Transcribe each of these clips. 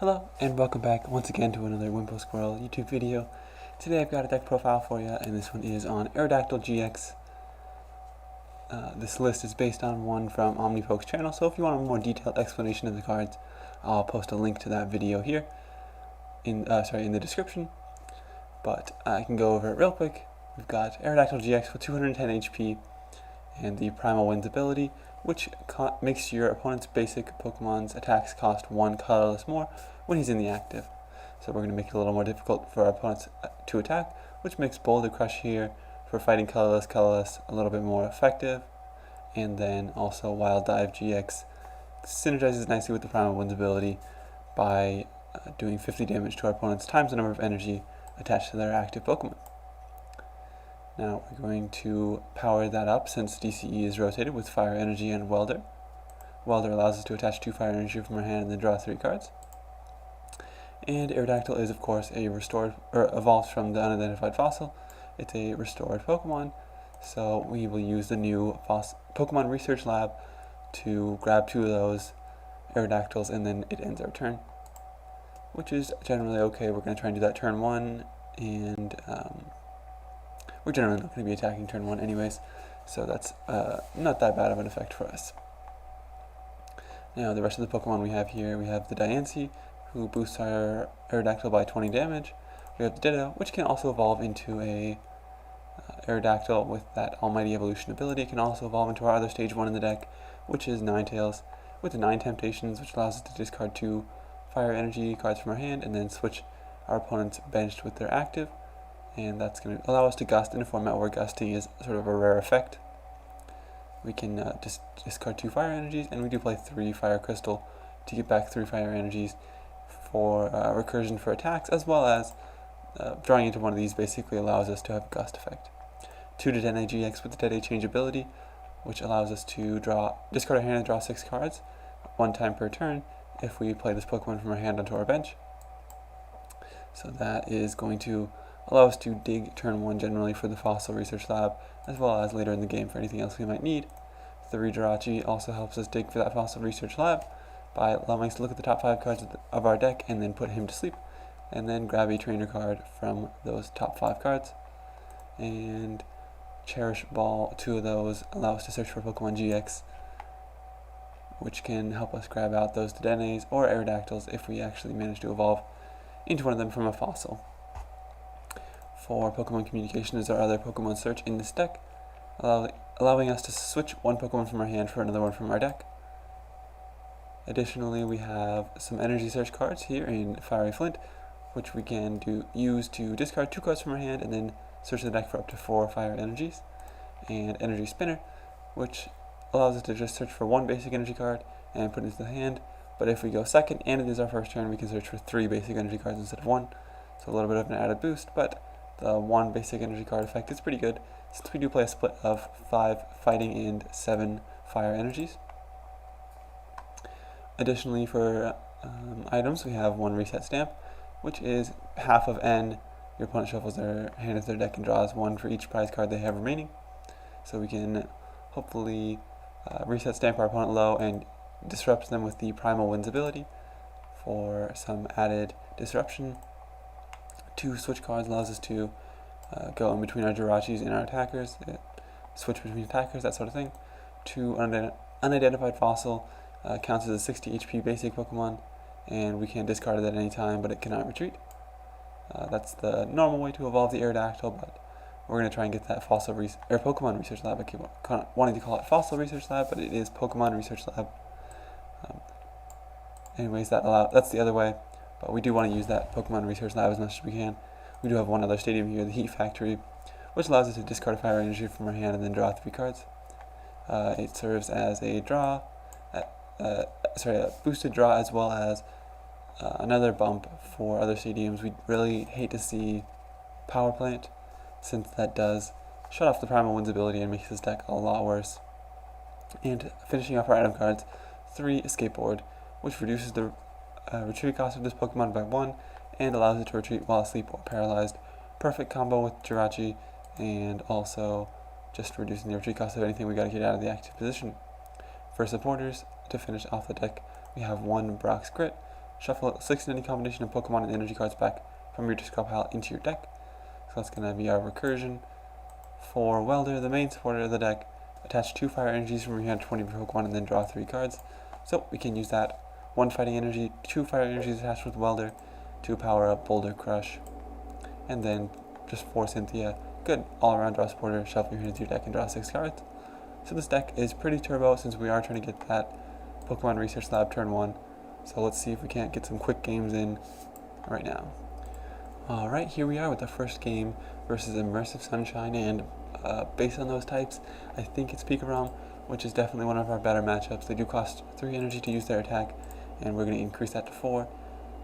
Hello and welcome back once again to another Wimpo Squirrel YouTube video. Today I've got a deck profile for you, and this one is on Aerodactyl GX. This list is based on one from OmniPoke's channel, so if you want a more detailed explanation of the cards, I'll post a link to that video here in the description. But I can go over it real quick. We've got Aerodactyl GX with 210 HP and the Primal Winds ability, which makes your opponent's basic Pokemon's attacks cost 1 colorless more when he's in the active. So we're going to make it a little more difficult for our opponents to attack, which makes Boulder Crush here for fighting colorless a little bit more effective. And then also Wild Dive GX synergizes nicely with the Primal Winds ability by doing 50 damage to our opponents times the number of energy attached to their active Pokemon. Now we're going to power that up since DCE is rotated with Fire Energy and Welder. Welder allows us to attach 2 Fire Energy from our hand and then draw 3 cards. And Aerodactyl is of course a restored, or evolved from the unidentified fossil. It's a restored Pokemon, so we will use the new Pokemon Research Lab to grab 2 of those Aerodactyls, and then it ends our turn, which is generally okay. We're going to try and do that turn 1, and we're generally not going to be attacking turn 1 anyways, so that's not that bad of an effect for us. Now the rest of the Pokemon we have here, we have the Diancie, who boosts our Aerodactyl by 20 damage. We have the Ditto, which can also evolve into a Aerodactyl with that Almighty Evolution ability. It can also evolve into our other stage 1 in the deck, which is Ninetales, with the 9 Temptations, which allows us to discard 2 Fire Energy cards from our hand and then switch our opponent's benched with their active. And that's going to allow us to gust in a format where gusting is sort of a rare effect. We can just discard 2 Fire Energies, and we do play 3 Fire Crystal to get back 3 Fire Energies for recursion for attacks, as well as drawing into one of these basically allows us to have a gust effect. 2 to Dene GX with the Dene change ability, which allows us to discard our hand and draw 6 cards 1 time per turn if we play this Pokemon from our hand onto our bench. So that is going to allow us to dig turn 1 generally for the Fossil Research Lab, as well as later in the game for anything else we might need. The Regidrachi also helps us dig for that Fossil Research Lab by allowing us to look at the top 5 cards of our deck and then put him to sleep, and then grab a trainer card from those top 5 cards. And Cherish Ball, 2 of those allow us to search for Pokemon GX, which can help us grab out those Dedenes or Aerodactyls if we actually manage to evolve into one of them from a fossil. For Pokemon Communication is our other Pokemon search in this deck, allowing us to switch 1 Pokemon from our hand for another one from our deck. Additionally, we have some energy search cards here in Fiery Flint, which we can use to discard 2 cards from our hand and then search the deck for up to 4 Fire Energies. And Energy Spinner, which allows us to just search for 1 basic energy card and put it into the hand. But if we go second and it is our first turn, we can search for 3 basic energy cards instead of 1. So a little bit of an added boost, but the 1 basic energy card effect is pretty good, since we do play a split of 5 fighting and 7 fire energies. Additionally, for items, we have 1 reset stamp, which is half of N. Your opponent shuffles their hand into their deck and draws 1 for each prize card they have remaining. So we can hopefully reset stamp our opponent low and disrupt them with the Primal Winds ability for some added disruption. 2 switch cards allows us to go in between our Jirachis and our attackers, switch between attackers, that sort of thing. 2 unidentified fossil counts as a 60 HP basic Pokemon, and we can discard it at any time, but it cannot retreat. That's the normal way to evolve the Aerodactyl, but we're going to try and get that Pokemon Research Lab. I keep wanting to call it Fossil Research Lab, but it is Pokemon Research Lab. Anyways, that's the other way. But we do want to use that Pokemon Research Lab as much as we can. We do have one other stadium here, the Heat Factory, which allows us to discard a Fire Energy from our hand and then draw 3 cards. It serves as a a boosted draw, as well as another bump for other stadiums. We really hate to see Power Plant, since that does shut off the Primal Winds ability and makes this deck a lot worse. And finishing off our item cards, 3 Escape Board, which reduces the retreat cost of this Pokemon by 1 and allows it to retreat while asleep or paralyzed. Perfect combo with Jirachi, and also just reducing the retreat cost of anything we gotta get out of the active position. For supporters, to finish off the deck, we have 1 Brock's Grit, Shuffle 6 in any combination of Pokemon and energy cards back from your discard pile into your deck. So that's going to be our recursion. For Welder, the main supporter of the deck, attach 2 fire energies from your hand to 20 Pokemon and then draw 3 cards. So we can use that. 1 fighting energy, 2 fire energies attached with Welder to power up Boulder Crush. And then just 4 Cynthia. Good all-around draw supporter. Shuffle your hand into your deck and draw 6 cards. So this deck is pretty turbo since we are trying to get that Pokemon Research Lab turn 1. So let's see if we can't get some quick games in right now. Alright, here we are with the first game versus Immersive Sunshine, and based on those types, I think it's Pikarom, which is definitely one of our better matchups. They do cost 3 energy to use their attack, and we're going to increase that to 4,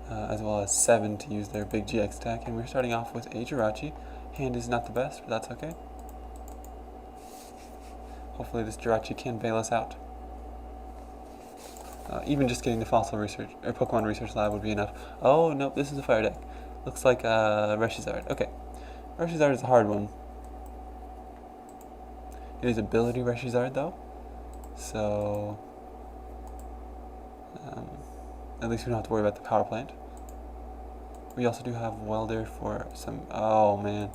as well as 7 to use their big GX attack, and we're starting off with a Jirachi. Hand is not the best, but that's okay. Hopefully this Jirachi can bail us out. Even just getting the Fossil Research, or Pokemon Research Lab would be enough. Oh, nope, this is a fire deck. Looks like Reshizard. Okay. Reshizard is a hard one. It is ability Reshizard, though. So, at least we don't have to worry about the power plant. We also do have Welder for some... Oh, man.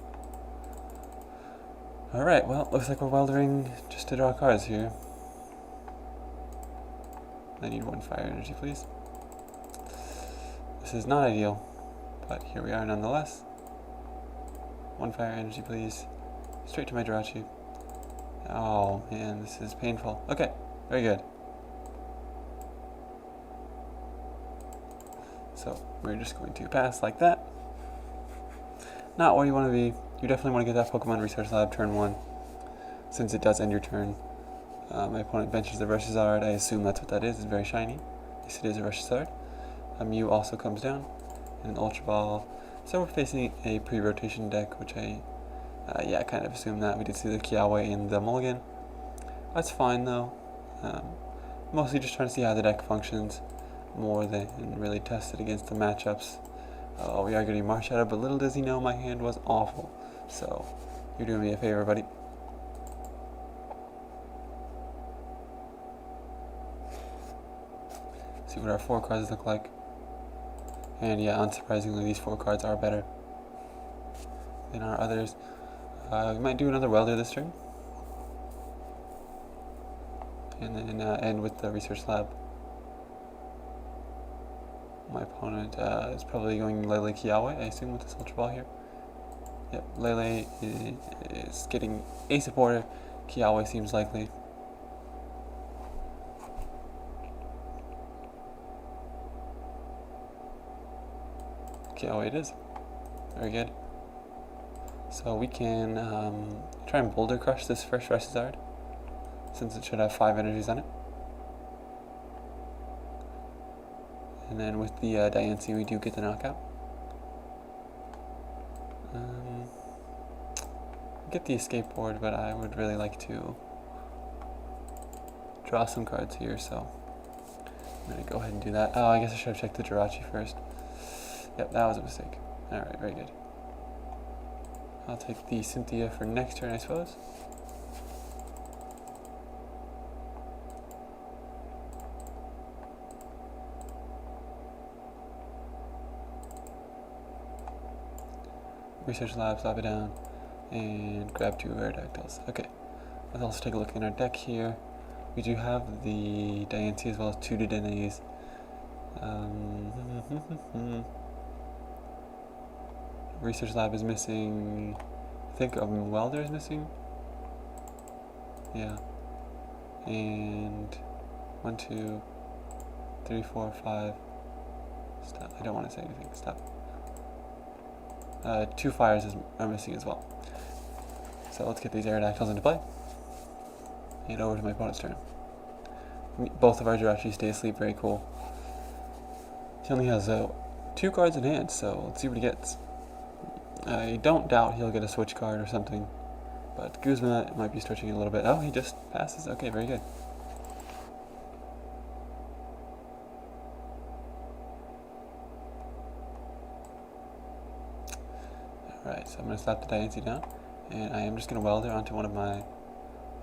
Alright, well, looks like we're weldering just to draw cards here. I need 1 fire energy, please. This is not ideal, but here we are nonetheless. 1 fire energy, please. Straight to my Jirachi. Oh man, this is painful. Okay, very good. So we're just going to pass like that. Not where you want to be. You definitely want to get that Pokemon Research Lab turn 1, since it does end your turn. My opponent benches the Reshizard. I assume that's what that is. It's very shiny. Yes, it is a Reshizard. A Mew also comes down, and an Ultra Ball. So we're facing a pre-rotation deck, which I kind of assumed that. We did see the Kiawe in the mulligan. That's fine though. Mostly just trying to see how the deck functions more than really test it against the matchups. We are getting Marshadow, but little does he know my hand was awful. So you're doing me a favor, buddy. See what our 4 cards look like. And yeah, unsurprisingly, these 4 cards are better than our others. We might do another Welder this turn. And then end with the Research Lab. My opponent is probably going Lele Kiawe, I assume, with this Ultra Ball here. Yep, Lele is getting a supporter. Kiawe seems likely. Kiawe it is. Very good. So we can try and Boulder Crush this first Reshizard, since it should have 5 energies on it. And then with the Diancie, we do get the knockout. Get the escape board, but I would really like to draw some cards here, so I'm going to go ahead and do that. Oh, I guess I should have checked the Jirachi first. Yep, that was a mistake. Alright, very good. I'll take the Cynthia for next turn, I suppose. Research Lab, slap it down, and grab 2 Aerodactyls. Okay, let's also take a look in our deck here. We do have the Diancie as well as 2 Dedenes. Research Lab is missing. I think Welder is missing. Yeah. And 1, 2, 3, 4, 5. Stop. I don't want to say anything. Stop. 2 fires are missing as well. So let's get these Aerodactyls into play. And over to my opponent's turn. Both of our Jirachi stay asleep. Very cool. He only has 2 cards in hand, so let's see what he gets. I don't doubt he'll get a switch card or something, but Guzma might be stretching it a little bit. Oh, he just passes. Okay, very good. Alright, so I'm going to slap the Diancie down, and I am just going to Welder onto one of my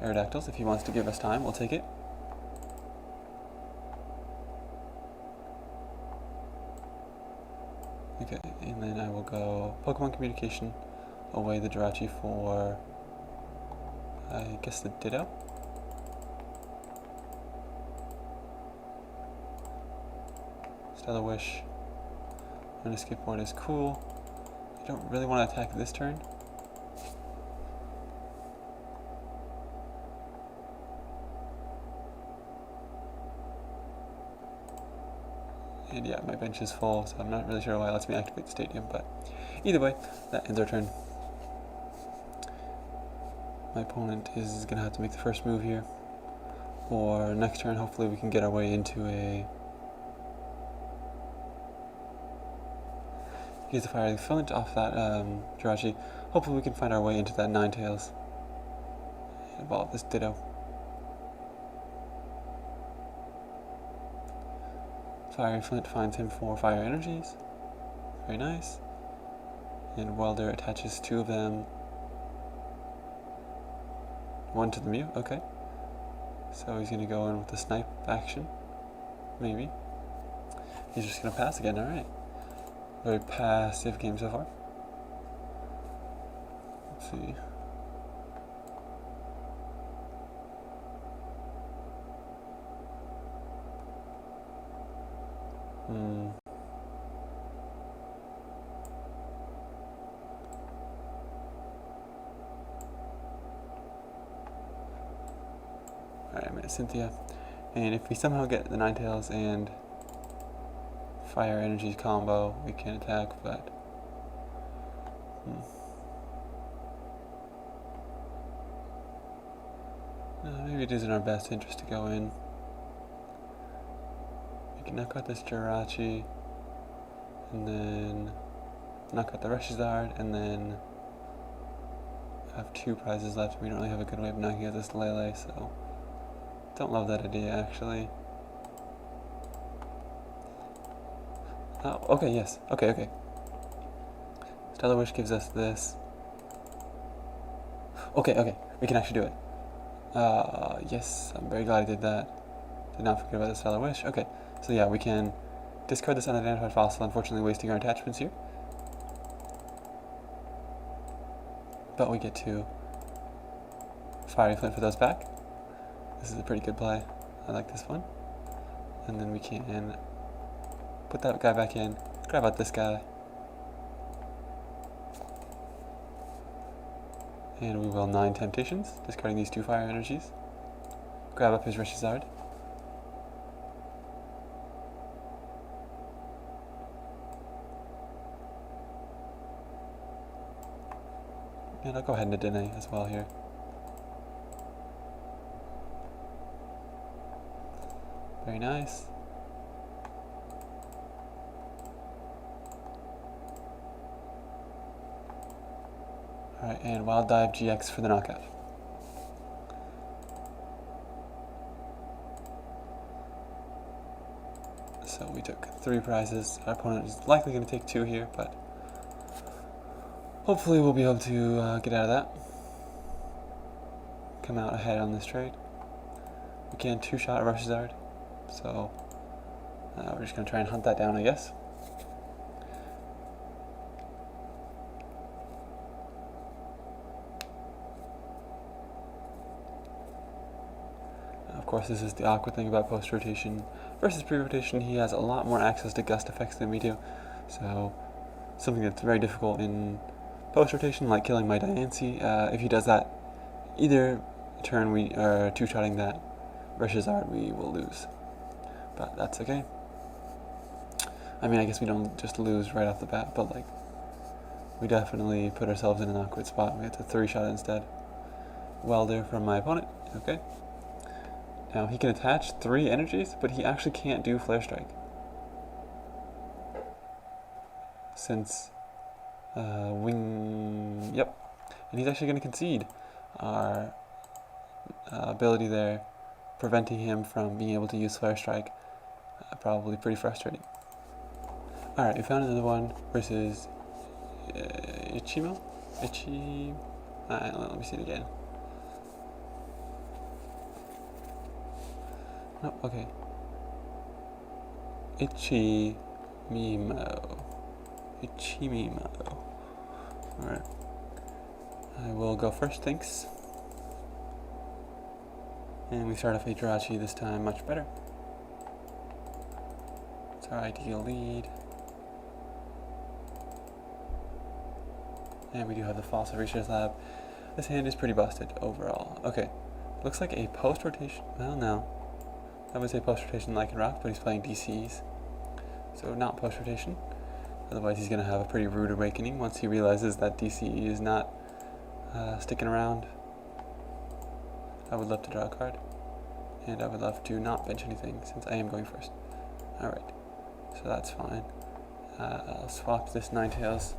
Aerodactyls. If he wants to give us time, we'll take it. and then I will go Pokemon Communication, away the Jirachi for, I guess, the Ditto. Stellar Wish. And a Skateboard is cool. I don't really want to attack this turn. And yeah, my bench is full, so I'm not really sure why it lets me activate the stadium, but either way, that ends our turn. My opponent is going to have to make the first move here. Or next turn, hopefully we can get our way into a... Use the Fire Flint off that Jirachi. Hopefully we can find our way into that Ninetales. And evolve this Ditto. Fire Flint finds him for Fire Energies. Very nice. And Welder attaches two of them. One to the Mew, okay. So he's going to go in with the Snipe action. Maybe. He's just going to pass again, alright. Very passive game so far. Let's see. Alright, I'm at Cynthia. And if we somehow get the Ninetales and Fire Energies combo, we can attack, but... maybe it is in our best interest to go in. We can knock out this Jirachi, and then knock out the Reshizard, and then have two prizes left. We don't really have a good way of knocking out this Lele, so don't love that idea, actually. Oh, okay, yes. Okay. Stellar Wish gives us this. Okay. We can actually do it. Yes, I'm very glad I did that. Did not forget about the Stellar Wish. Okay, so yeah, we can discard this unidentified fossil, unfortunately wasting our attachments here. But we get to Fiery Flint for those back. This is a pretty good play. I like this one. And then we can put that guy back in, grab out this guy, and we will 9 Temptations, discarding these 2 Fire Energies. Grab up his Reshizard. And I'll go ahead and Dene as well here. Very nice. Alright, and Wild Dive GX for the knockout. So we took 3 prizes. Our opponent is likely going to take 2 here, but hopefully we'll be able to get out of that. Come out ahead on this trade. We can 2-shot a Reshizard, so we're just going to try and hunt that down, I guess. Of course, this is the awkward thing about post-rotation versus pre-rotation. He has a lot more access to gust effects than we do, so something that's very difficult in post-rotation, like killing my Diancie. If he does that, either turn we are 2-shotting that Reshizard, we will lose. But that's okay. I mean, I guess we don't just lose right off the bat, but like, we definitely put ourselves in an awkward spot. We have to 3-shot instead. Welder from my opponent. Okay. Now he can attach 3 energies, but he actually can't do Flare Strike. Since yep. And he's actually going to concede our ability there, preventing him from being able to use Flare Strike. Probably pretty frustrating. Alright, we found another one versus Ichimo? Let me see it again. No, okay. Ichimimo. Ichimimo. Alright. I will go first, thanks. And we start off Aerodactyl this time, much better. It's our ideal lead. And we do have the Fossil Research Lab. This hand is pretty busted overall. Okay, looks like a post-rotation. Well, no. I would say post-rotation like in Rock, but he's playing DCs. So not post-rotation. Otherwise he's going to have a pretty rude awakening once he realizes that DC is not sticking around. I would love to draw a card. And I would love to not bench anything since I am going first. Alright, so that's fine. I'll swap this Ninetales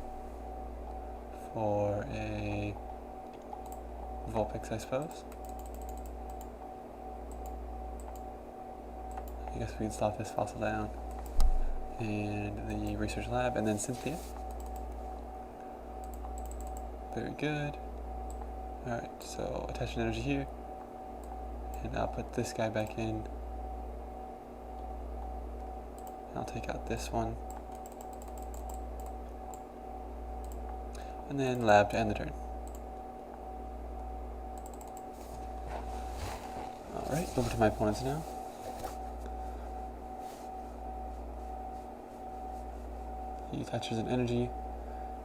for a Vulpix, I suppose. I guess we can slot this Fossil down. And the Research Lab, and then Cynthia. Very good. Alright, so attach an energy here. And I'll put this guy back in. I'll take out this one. And then Lab to end the turn. Alright, over to my opponents now. He attaches an energy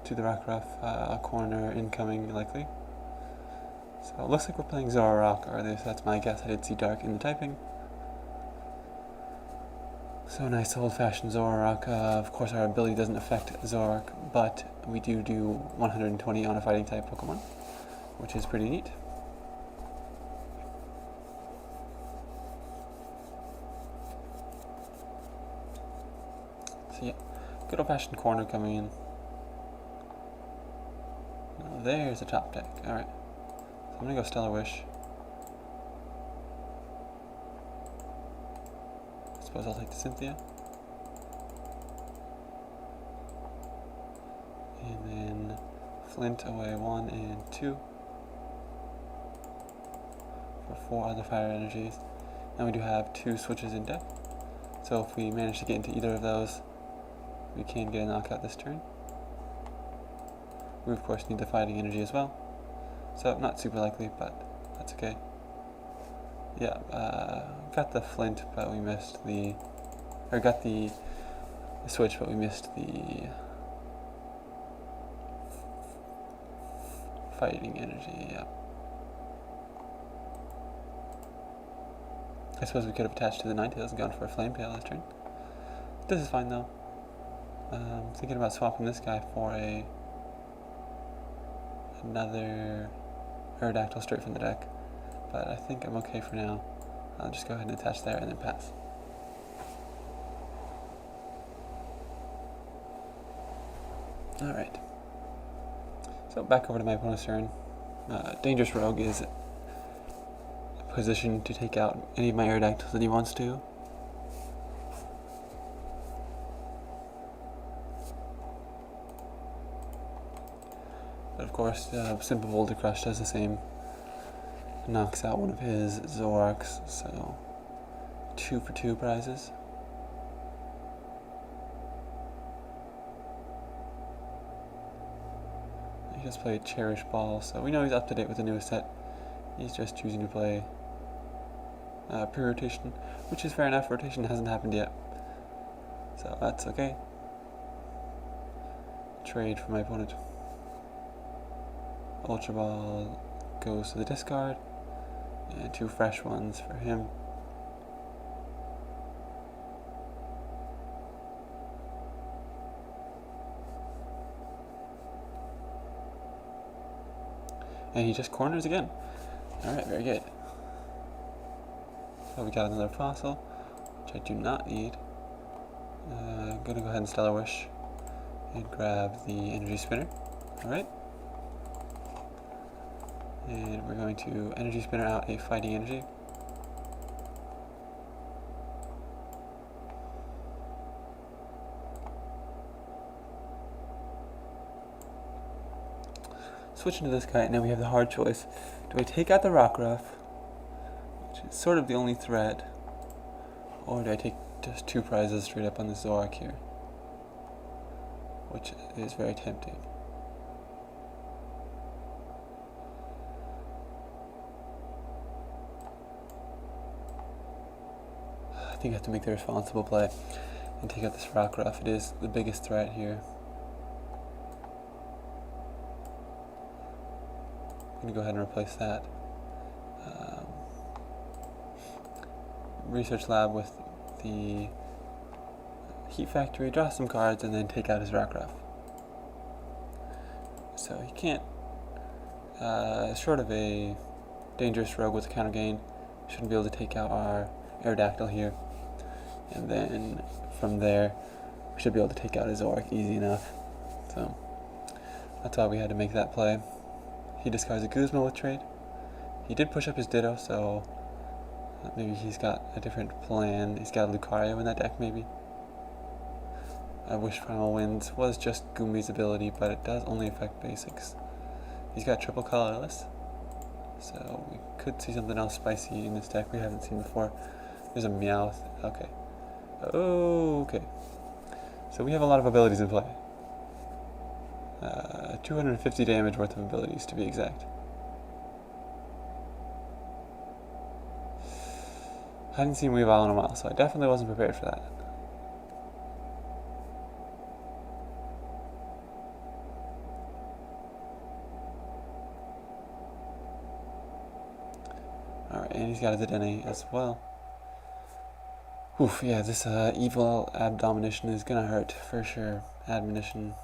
to the Rockruff, corner incoming likely. So it looks like we're playing Zoroark, or at least that's my guess. I did see dark in the typing. So nice old-fashioned Zoroark. Of course our ability doesn't affect Zoroark, but we do 120 on a fighting type Pokemon, which is pretty neat. So yeah, good old-fashioned corner coming in. Now there's a top deck. Alright. I'm gonna go Stellar Wish. I suppose I'll take the Cynthia. And then Flint away 1 and 2. For 4 other fire energies. And we do have 2 switches in deck. So if we manage to get into either of those, we can get a knockout this turn. We of course need the fighting energy as well. So not super likely, but that's okay. Yeah, got the Flint, but we missed the, or got the switch, but we missed the fighting energy. Yeah. I suppose we could have attached to the Ninetales and gone for a Flame Tail this turn. This is fine though. Thinking about swapping this guy for another Aerodactyl straight from the deck, but I think I'm okay for now. I'll just go ahead and attach there and then pass. Alright. So back over to my opponent's turn. Dangerous Rogue is positioned to take out any of my Aerodactyls that he wants to. But of course, Simple Boulder Crush does the same. Knocks out one of his Zoroarks, so 2 for 2 prizes. He just played Cherish Ball, so we know he's up to date with the newest set. He's just choosing to play pre-rotation, which is fair enough. Rotation hasn't happened yet, so that's okay. Trade for my opponent. Ultra Ball goes to the discard, and 2 fresh ones for him. And he just corners again. Alright, very good. So we got another Fossil, which I do not need. I'm gonna go ahead and Stellar Wish and grab the Energy Spinner. Alright. And we're going to Energy Spinner out a Fighting Energy. Switch into this guy, and now we have the hard choice. Do I take out the Rockruff, which is sort of the only threat, or do I take just 2 prizes straight up on this Zoroark here? Which is very tempting. I think I have to make the responsible play and take out this rock ruff. It is the biggest threat here. I'm going to go ahead and replace that. Research lab with the heat factory, draw some cards, and then take out his rock ruff. So he can't, short of a dangerous rogue with a counter gain, shouldn't be able to take out our Aerodactyl here. And then from there, we should be able to take out his Orc easy enough. So that's why we had to make that play. He discards a Guzma with trade. He did push up his Ditto, so maybe he's got a different plan. He's got a Lucario in that deck, maybe. I wish Primal Winds was just Goombi's ability, but it does only affect basics. He's got triple colorless, so we could see something else spicy in this deck we haven't seen before. There's a Meowth. Okay. Okay. So we have a lot of abilities in play. 250 damage worth of abilities, to be exact. I hadn't seen Weavile in a while, so I definitely wasn't prepared for that. Alright, and he's got a Dedenne as well. Oof, yeah, this evil Abdomination is gonna hurt, for sure. Admonition.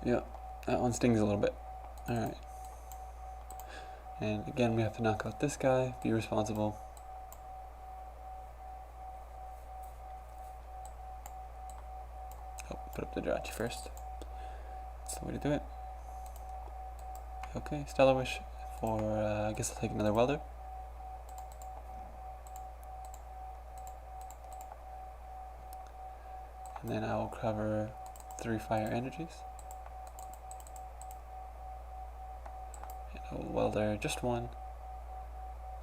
Yep. That one stings a little bit. Alright. And again, we have to knock out this guy, be responsible. Oh, put up the Jirachi first. That's the way to do it. Okay, Stellar Wish for, I guess I'll take another Welder. And then I will cover 3 Fire Energies. Welder, just one,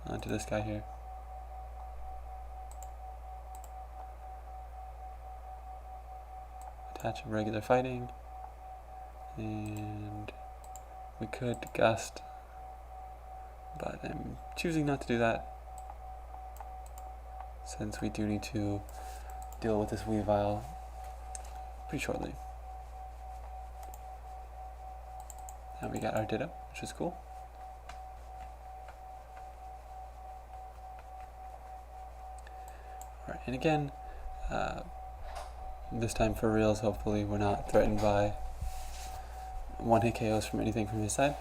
onto this guy here. Attach a regular fighting, and we could Gust, but I'm choosing not to do that, since we do need to deal with this Weavile pretty shortly. Now we got our Ditto, which is cool. Alright, and again, this time for reals, hopefully we're not threatened by one-hit KOs from anything from his side.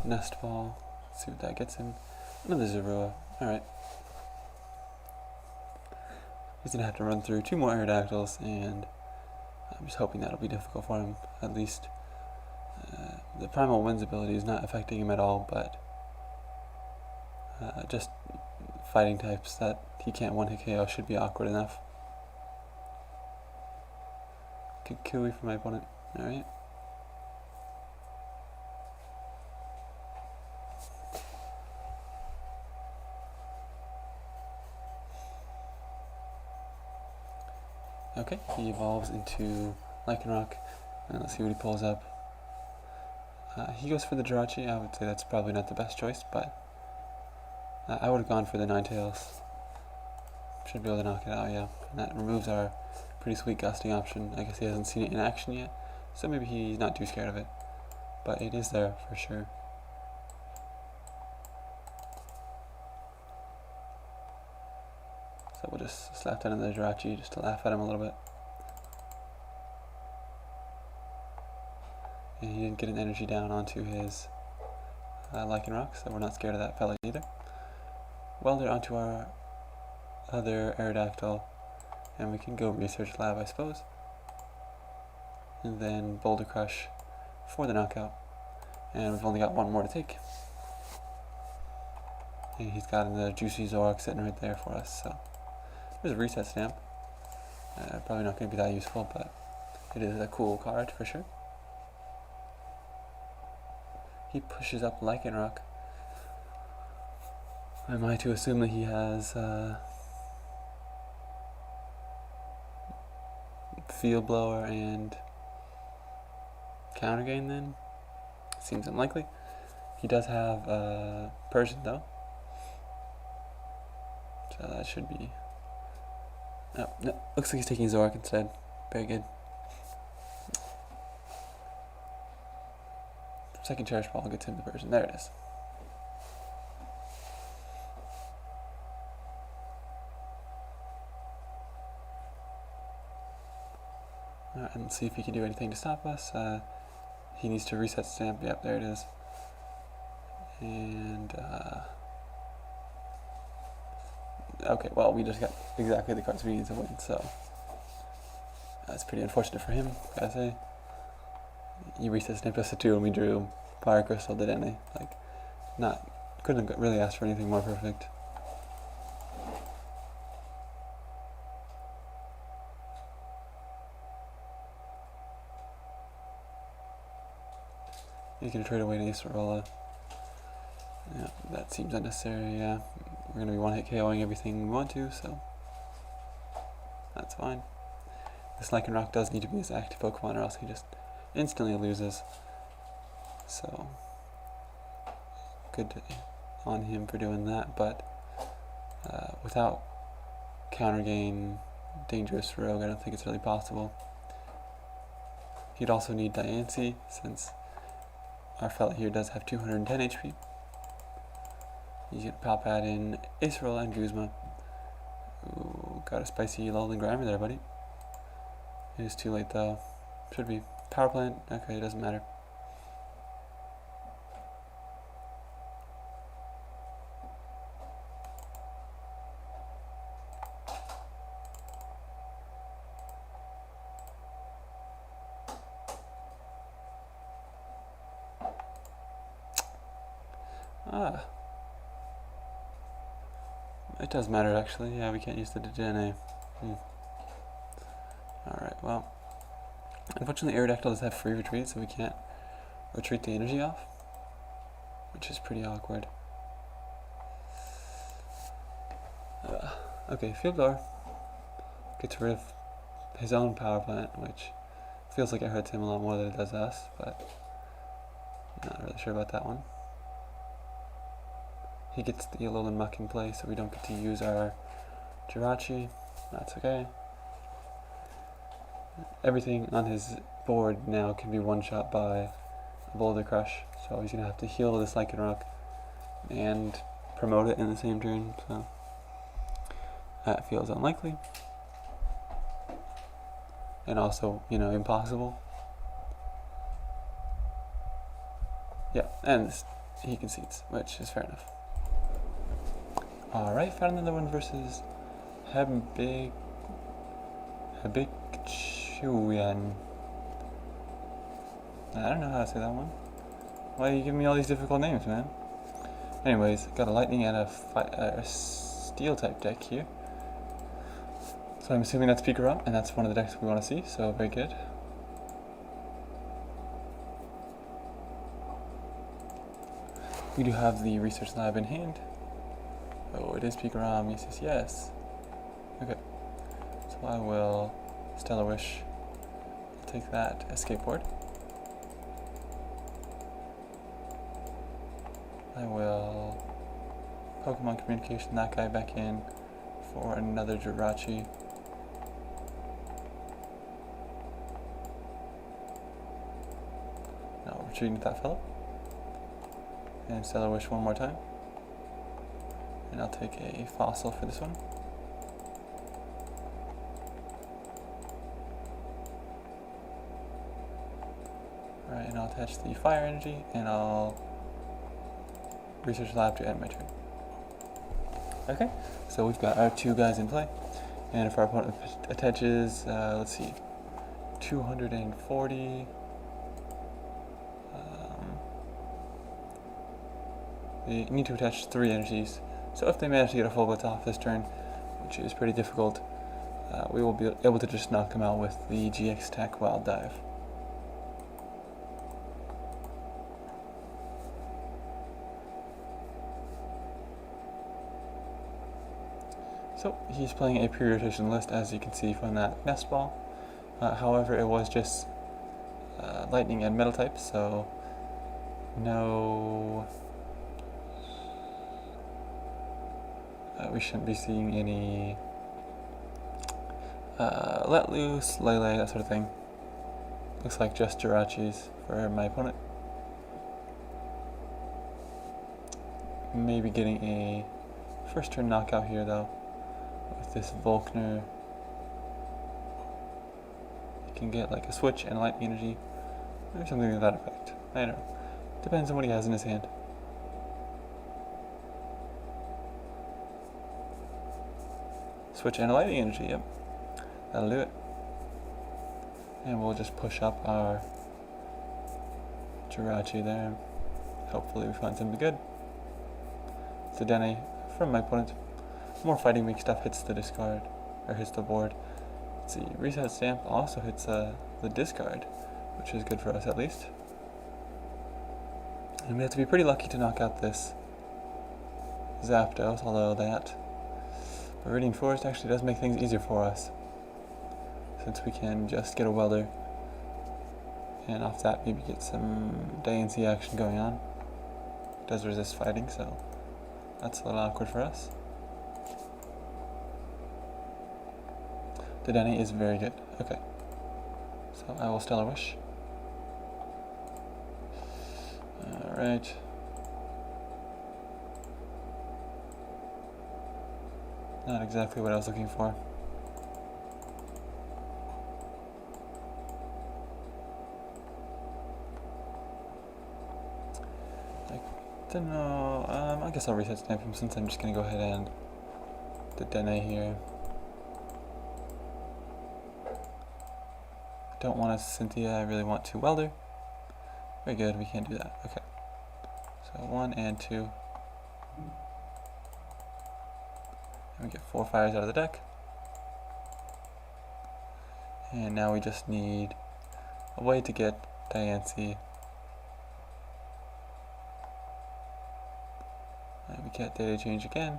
Nest Ball, let's see what that gets him. Another Zorua, alright. He's gonna have to run through 2 more Aerodactyls, and I'm just hoping that'll be difficult for him, at least. The Primal Winds ability is not affecting him at all, but just fighting types that he can't one-hit KO should be awkward enough. Good Kiwi for my opponent, alright. Okay, he evolves into Lycanroc, and let's see what he pulls up. He goes for the Jirachi. I would say that's probably not the best choice, but I would have gone for the Ninetales. Should be able to knock it out, yeah. And that removes our pretty sweet Gusting option. I guess he hasn't seen it in action yet, so maybe he's not too scared of it. But it is there, for sure. So we'll just slap down another Jirachi just to laugh at him a little bit. And he didn't get an energy down onto his Lycanroc, so we're not scared of that fella either. Welder onto our other Aerodactyl, and we can go Research Lab, I suppose. And then Boulder Crush for the knockout. And we've only got one more to take. And he's got another juicy Zork sitting right there for us, so there's a reset stamp. Probably not going to be that useful, but it is a cool card for sure. He pushes up Lycanroc. Am I to assume that he has Field Blower and Counter Gain then? Seems unlikely. He does have Persian though. So that should be... Oh, no, looks like he's taking Zork instead. Very good. Second Cherish Ball gets him the Persian. There it is. Alright, and let's see if he can do anything to stop us. He needs to reset stamp. Yep, there it is. And, okay, well, we just got exactly the cards we need to win, so that's pretty unfortunate for him, gotta say. He reset stamped us to 2 and we drew Fire Crystal, didn't he? Like, couldn't have really asked for anything more perfect. He's gonna trade away to Acerola. Yeah, that seems unnecessary, yeah. We're going to be one-hit KOing everything we want to, so that's fine. This Lycanroc does need to be his active Pokemon or else he just instantly loses. So, good on him for doing that, but without Counter Gain, Dangerous Rogue, I don't think it's really possible. He'd also need Diancie, since our fella here does have 210 HP. He's going to Pal Pad in Acerola and Guzma. Ooh, got a spicy Alolan Grimer there, buddy. It is too late though. Should be. Power Plant? Okay, it doesn't matter. Ah. It does matter actually. Yeah, we can't use the DNA. Alright, well. Unfortunately, Aerodactyl does have free retreat, so we can't retreat the energy off, which is pretty awkward. Okay, Field Blower gets rid of his own Power Plant, which feels like it hurts him a lot more than it does us, but not really sure about that one. He gets the Alolan Muck in play, so we don't get to use our Jirachi. That's okay. Everything on his board now can be one-shot by a Boulder Crush, so he's going to have to heal this Lycanroc and promote it in the same turn, so that feels unlikely. And also, you know, impossible. Yeah, and he concedes, which is fair enough. Alright, found another one versus Habictuan. I don't know how to say that one. Why are you giving me all these difficult names, man? Anyways, got a Lightning and a Steel type deck here. So I'm assuming that's Pikarom, and that's one of the decks we want to see, so very good. We do have the Research Lab in hand. Oh, it is Pikarom, yes, yes, yes. Okay, so I will Stellar Wish, take that escape board. I will Pokemon Communication that guy back in for another Jirachi. Now retreating to that fellow. And Stellar Wish one more time. And I'll take a Fossil for this one. Alright, and I'll attach the Fire Energy, and I'll Research Lab to end my turn. Okay, so we've got our 2 guys in play. And if our opponent attaches, let's see, 240, they need to attach 3 energies. So if they manage to get a full blitz off this turn, which is pretty difficult, we will be able to just knock them out with the GX attack Wild Dive. So he's playing a pre-rotation list, as you can see from that nest ball. However, it was just lightning and metal types, so no, we shouldn't be seeing any let loose, Lele, that sort of thing. Looks like just Jirachis for my opponent. Maybe getting a first turn knockout here though. With this Volkner, you can get like a switch and a lightning energy, or something to that effect. I don't know. Depends on what he has in his hand. Switch and a lightning energy, yep. That'll do it. And we'll just push up our Jirachi there. Hopefully we find something good. Zidane from my opponent. More fighting weak stuff hits the discard, or hits the board. Let's see, reset stamp also hits the discard, which is good for us at least. And we have to be pretty lucky to knock out this Zapdos, although that Viridian Forest actually does make things easier for us, since we can just get a welder, and off that maybe get some DNC action going on. It does resist fighting, so that's a little awkward for us. The Denny is very good. Okay. So I will Stellar Wish. Alright. Not exactly what I was looking for. I don't know. I guess I'll reset stamp him since I'm just going to go ahead and the Dene here. Don't want a Cynthia, I really want 2 Welder. Very good, we can't do that. Okay. So 1 and 2. And we get 4 fires out of the deck. And now we just need a way to get Diancie. And we can't data change again.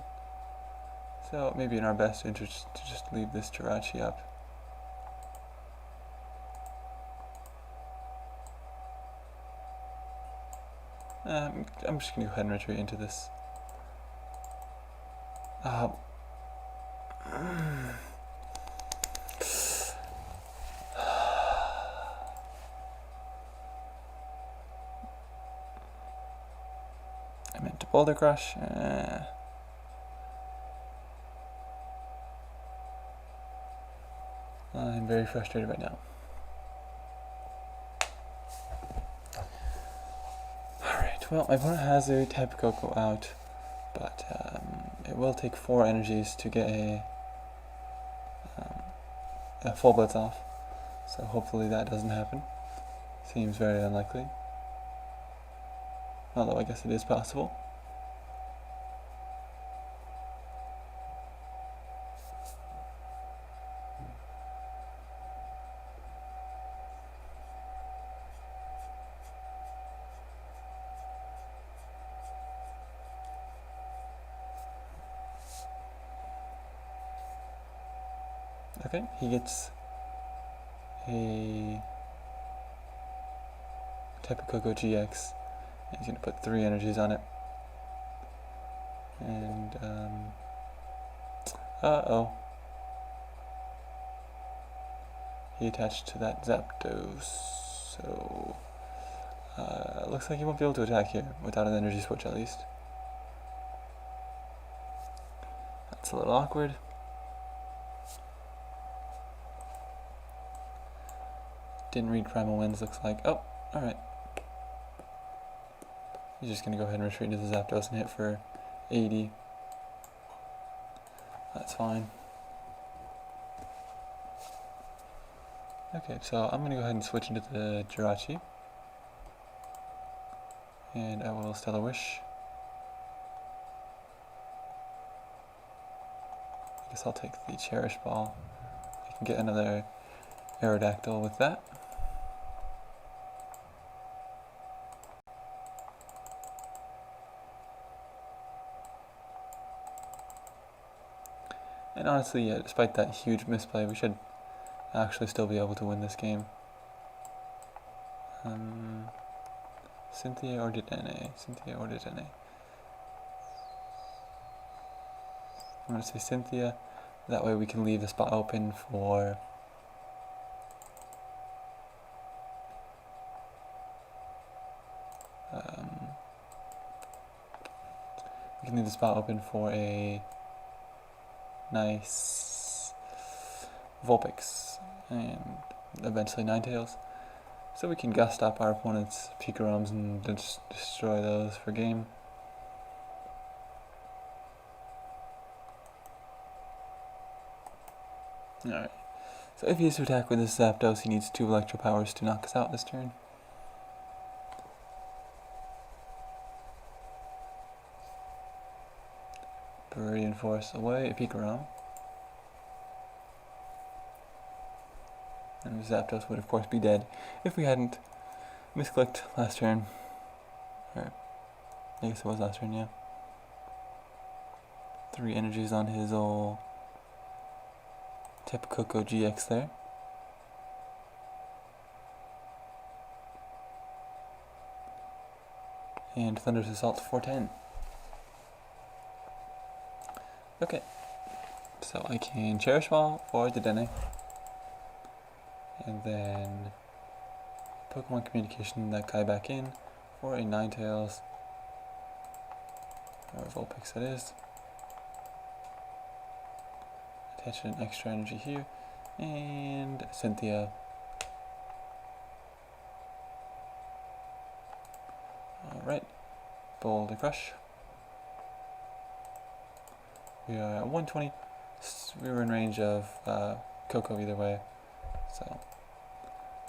So maybe in our best interest to just leave this Jirachi up. I'm just going to go ahead and retreat into this. I meant to Boulder Crush. I'm very frustrated right now. Well, my opponent has a Tapu Koko out, but it will take 4 energies to get a full blitz off, so hopefully that doesn't happen. Seems very unlikely, although I guess it is possible. Okay, he gets a Tapu Koko GX, and he's going to put 3 energies on it. And, uh-oh. He attached to that Zapdos, so looks like he won't be able to attack here without an energy switch at least. That's a little awkward. Didn't read Primal Winds, looks like. Oh, alright. He's just going to go ahead and retreat into the Zapdos and hit for 80. That's fine. Okay, so I'm going to go ahead and switch into the Jirachi. And I will Stellar Wish. guess I'll take the Cherish Ball. I can get another Aerodactyl with that. And honestly, despite that huge misplay, we should actually still be able to win this game. Cynthia or Dedenne? Cynthia or Dedenne? I'm going to say Cynthia. That way we can leave the spot open for a nice Vulpix and eventually Ninetales. So we can gust up our opponent's Pikaroms and destroy those for game. Alright, so if he is to attack with his Zapdos, he needs 2 Electro Powers to knock us out this turn. Viridian Force away, a Pikarom. And Zapdos would of course be dead if we hadn't misclicked last turn. Or, I guess it was last turn, yeah. 3 energies on his old Tapu Koko GX there. And Thunderous Assault 410. Okay, so I can Cherish Ball for Dedenne. And then Pokemon Communication that guy back in for a Ninetales, or Vulpix that is. Attach an extra energy here, and Cynthia. Alright, Boulder Crush. We are at 120, we were in range of Coco either way, so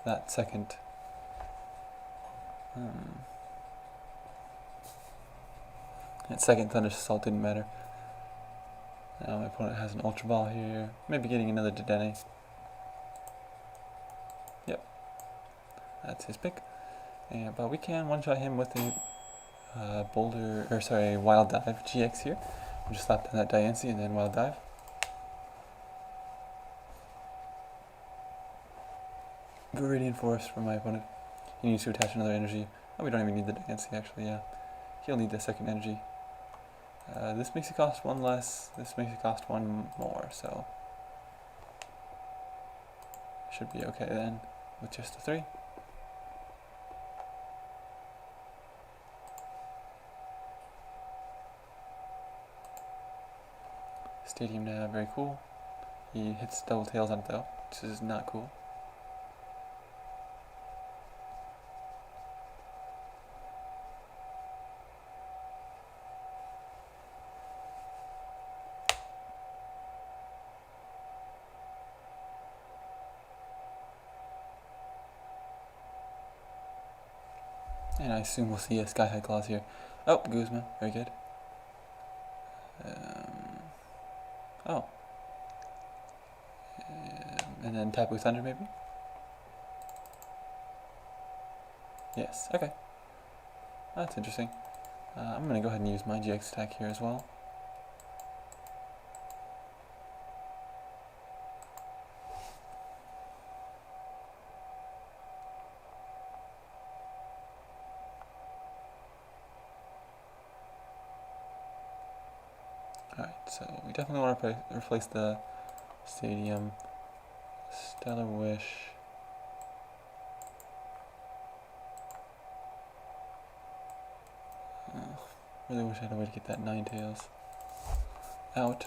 that second Thunderous Assault didn't matter. Now my opponent has an Ultra Ball here, maybe getting another Dedenne. Yep, that's his pick. But we can one-shot him with a Wild Dive GX here. We'll just slap down that Diancie and then Wild Dive. Viridian Force for my opponent. He needs to attach another energy. Oh, we don't even need the Diancie actually, yeah. He'll need the second energy. This makes it cost 1 less, this makes it cost 1 more, so should be okay then with just the 3. Stadium Nav, very cool. He hits double tails on it though, which is not cool. And I assume we'll see a Sky High Claws here. Oh, Guzma, very good. And then Tapu Thunder maybe? Yes, okay. That's interesting. I'm going to go ahead and use my GX attack here as well. Alright, so we definitely want to replace the Stadium. Stellar Wish. Really wish I had a way to get that Ninetales out.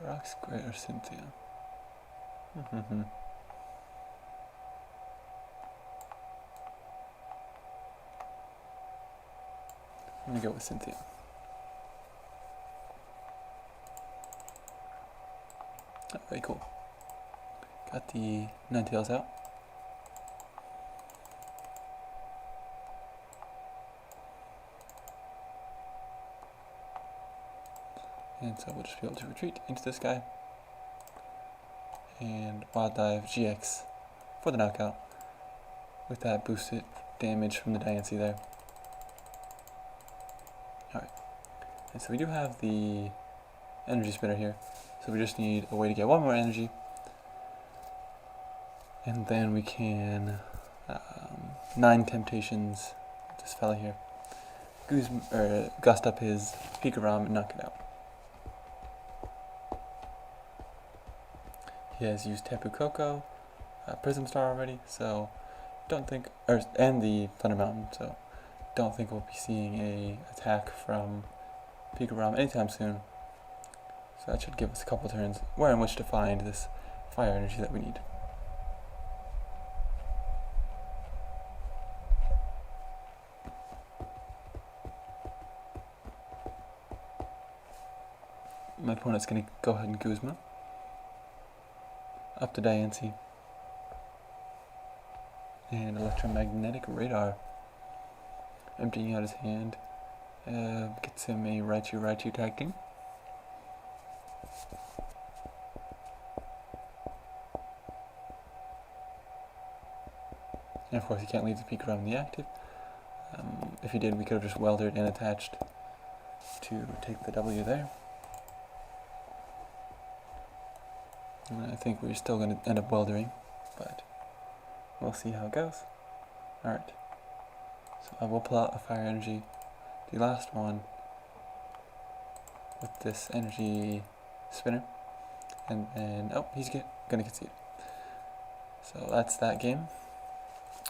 Rock's Great or Cynthia? I'm gonna go with Cynthia. Oh, very cool. Got the Ninetales out. And so we'll just be able to retreat into this guy. And Wild Dive GX for the knockout with that boosted damage from the Diancie there. Alright, and so we do have the energy spinner here, so we just need a way to get one more energy, and then we can 9 Temptations this fella here, gust up his Pikarom and knock it out. He has used Tapu Koko, Prism Star already, so don't think, and the Thunder Mountain, so don't think we'll be seeing a attack from Pikarom anytime soon. So that should give us a couple turns where in which to find this fire energy that we need. My opponent's going to go ahead and Guzma. Up to Diancie. And Electromagnetic Radar. Emptying out his hand. Gets him a Raichu tag team. And of course he can't leave the Pikarom in the active. If he did, we could have just welded and attached to take the W there. And I think we're still going to end up weldering, but we'll see how it goes. Alright, so I will pull out a fire energy, the last one, with this energy spinner, and then, oh, he's going to concede. So that's that game.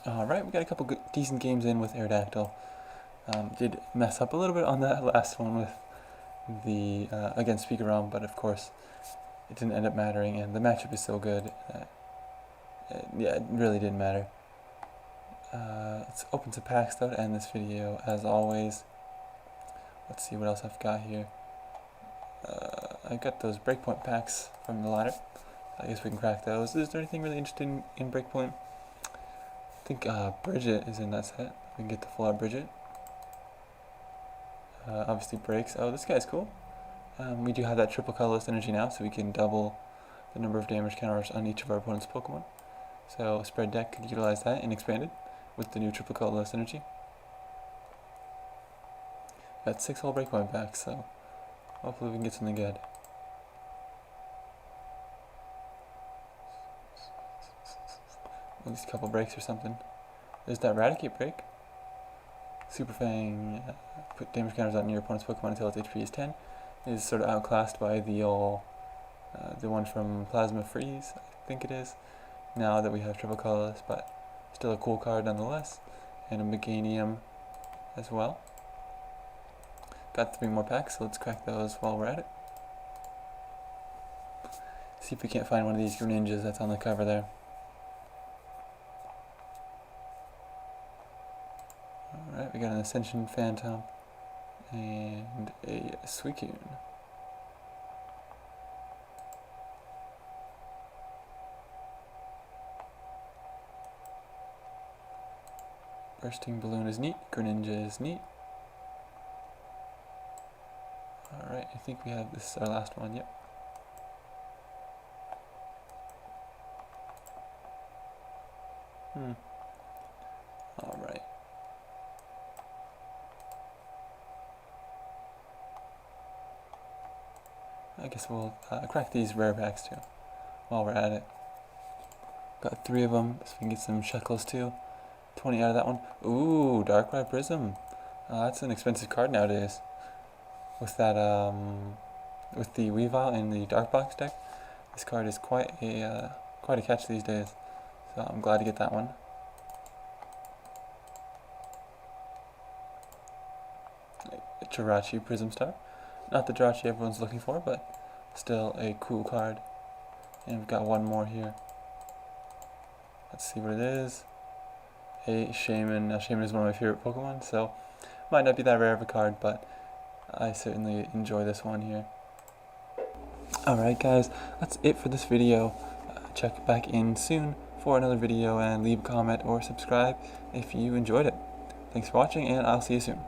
Alright, we got a couple good, decent games in with Aerodactyl. Did mess up a little bit on that last one with the against Pikarom, but of course it didn't end up mattering, and the matchup is so good that yeah, it really didn't matter. Let's open some packs though to end this video, as always. Let's see what else I've got here. I got those Breakpoint packs from the ladder. I guess we can crack those. Is there anything really interesting in Breakpoint? I think Bridget is in that set. We can get the full out Bridget. Obviously breaks. Oh, this guy's cool. We do have that triple colorless energy now, so we can double the number of damage counters on each of our opponent's Pokemon. So Spread Deck could utilize that and expand it with the new triple colorless energy. Got 6 whole Breakpoint packs, so hopefully we can get something good. At least a couple breaks or something. There's that Raticate break. Super Fang, put damage counters on your opponent's Pokemon until its HP is 10. Is sort of outclassed by the one from Plasma Freeze, I think it is, now that we have triple colorless, but still a cool card nonetheless. And a Meganium as well. Got 3 more packs, so let's crack those while we're at it. See if we can't find one of these Greninjas that's on the cover there. Alright, we got an Ascension Phantom and a Suicune. Bursting Balloon is neat, Greninja is neat. Alright, I think we have, this is our last one, yep. Alright. I guess we'll crack these rare packs too, while we're at it. Got 3 of them, so we can get some shekels too. 20 out of that one. Ooh, Darkrai Prism. That's an expensive card nowadays. With that, with the Weavile in the Dark Box deck, this card is quite a catch these days. So I'm glad to get that one. Jirachi Prism Star. Not the Jirachi everyone's looking for, but still a cool card. And we've got one more here. Let's see what it is. A Shaman. Now Shaman is one of my favorite Pokemon, so Might not be that rare of a card, but I certainly enjoy this one here. Alright guys, that's it for this video. Check back in soon for another video and leave a comment or subscribe if you enjoyed it. Thanks for watching, and I'll see you soon.